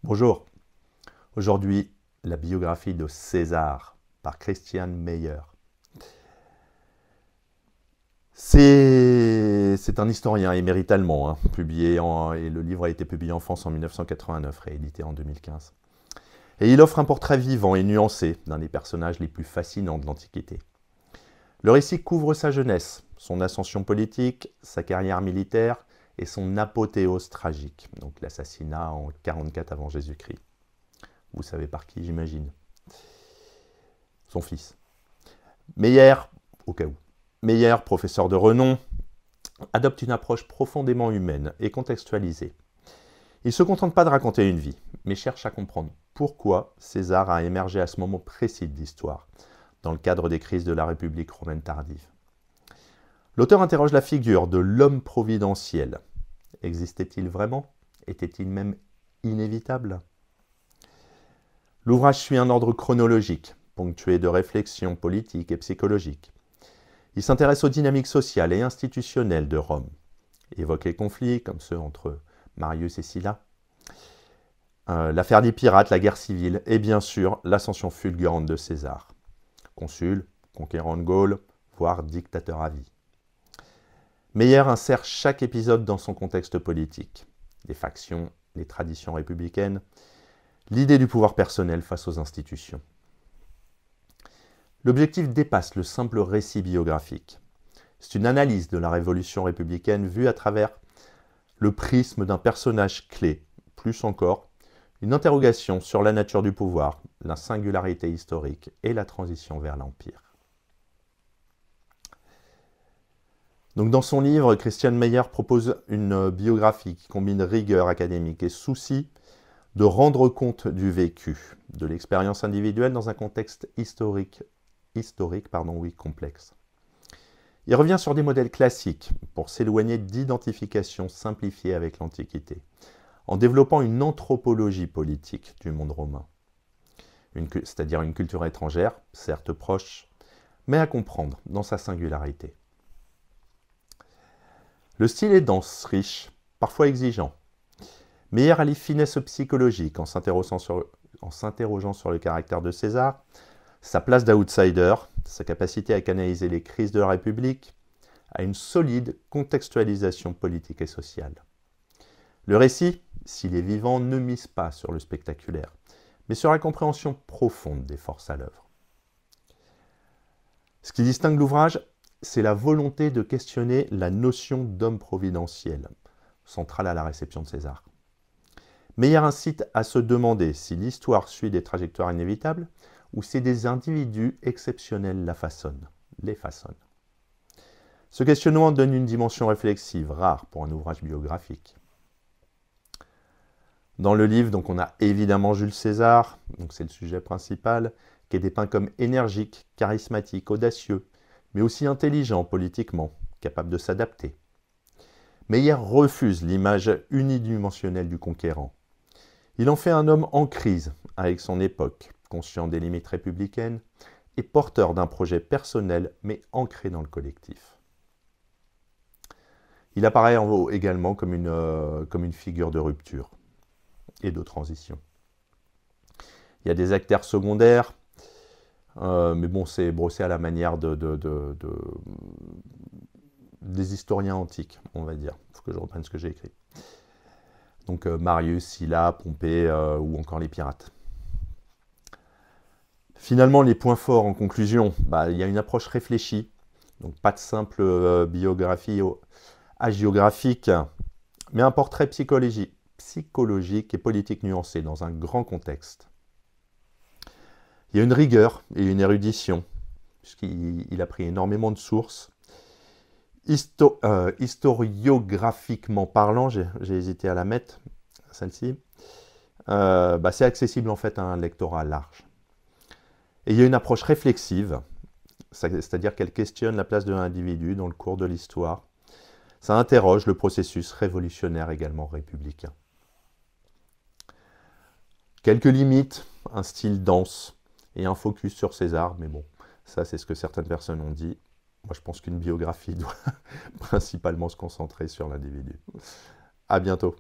Bonjour, aujourd'hui la biographie de César par Christian Meyer. C'est un historien émérite allemand, et le livre a été publié en France en 1989, réédité en 2015. Et il offre un portrait vivant et nuancé d'un des personnages les plus fascinants de l'Antiquité. Le récit couvre sa jeunesse, son ascension politique, sa carrière militaire et son apothéose tragique, donc l'assassinat en 44 avant Jésus-Christ. Vous savez par qui, j'imagine. Son fils. Meyer, au cas où. Meyer, professeur de renom, adopte une approche profondément humaine et contextualisée. Il ne se contente pas de raconter une vie, mais cherche à comprendre pourquoi César a émergé à ce moment précis de l'histoire, dans le cadre des crises de la République romaine tardive. L'auteur interroge la figure de l'homme providentiel. Existait-il vraiment? Était-il même inévitable? L'ouvrage suit un ordre chronologique, ponctué de réflexions politiques et psychologiques. Il s'intéresse aux dynamiques sociales et institutionnelles de Rome, évoque les conflits comme ceux entre Marius et Sylla, l'affaire des pirates, la guerre civile et bien sûr l'ascension fulgurante de César, consul, conquérant de Gaule, voire dictateur à vie. Meyer insère chaque épisode dans son contexte politique, les factions, les traditions républicaines, l'idée du pouvoir personnel face aux institutions. L'objectif dépasse le simple récit biographique. C'est une analyse de la révolution républicaine vue à travers le prisme d'un personnage clé, plus encore, une interrogation sur la nature du pouvoir, la singularité historique et la transition vers l'Empire. Donc dans son livre, Christian Meyer propose une biographie qui combine rigueur académique et souci de rendre compte du vécu, de l'expérience individuelle dans un contexte historique complexe. Il revient sur des modèles classiques pour s'éloigner d'identifications simplifiées avec l'Antiquité, en développant une anthropologie politique du monde romain, c'est-à-dire une culture étrangère, certes proche, mais à comprendre dans sa singularité. Le style est dense, riche, parfois exigeant. Meyer allie finesse psychologique en s'interrogeant sur le caractère de César, sa place d'outsider, sa capacité à canaliser les crises de la République, à une solide contextualisation politique et sociale. Le récit, s'il est vivant, ne mise pas sur le spectaculaire, mais sur la compréhension profonde des forces à l'œuvre. Ce qui distingue l'ouvrage, c'est la volonté de questionner la notion d'homme providentiel, centrale à la réception de César. Meyer incite à se demander si l'histoire suit des trajectoires inévitables ou si des individus exceptionnels les façonnent. Ce questionnement donne une dimension réflexive, rare pour un ouvrage biographique. Dans le livre, donc, on a évidemment Jules César, c'est le sujet principal, qui est dépeint comme énergique, charismatique, audacieux, mais aussi intelligent politiquement, capable de s'adapter. Meyer refuse l'image unidimensionnelle du conquérant. Il en fait un homme en crise avec son époque, conscient des limites républicaines et porteur d'un projet personnel mais ancré dans le collectif. Il apparaît également comme une figure de rupture et de transition. Il y a des acteurs secondaires, mais bon, c'est brossé à la manière des historiens antiques, on va dire. Il faut que je reprenne ce que j'ai écrit. Donc Marius, Sylla, Pompée ou encore les pirates. Finalement, les points forts en conclusion, il y a une approche réfléchie, donc pas de simple biographie hagiographique, mais un portrait psychologique et politique nuancé dans un grand contexte. Il y a une rigueur et une érudition, puisqu'il a pris énormément de sources. Historiographiquement parlant, j'ai hésité à la mettre, celle-ci, c'est accessible en fait à un lectorat large. Et il y a une approche réflexive, c'est-à-dire qu'elle questionne la place de l'individu dans le cours de l'histoire. Ça interroge le processus révolutionnaire également républicain. Quelques limites, un style dense et un focus sur César, mais bon, ça c'est ce que certaines personnes ont dit. Moi je pense qu'une biographie doit principalement se concentrer sur l'individu. À bientôt.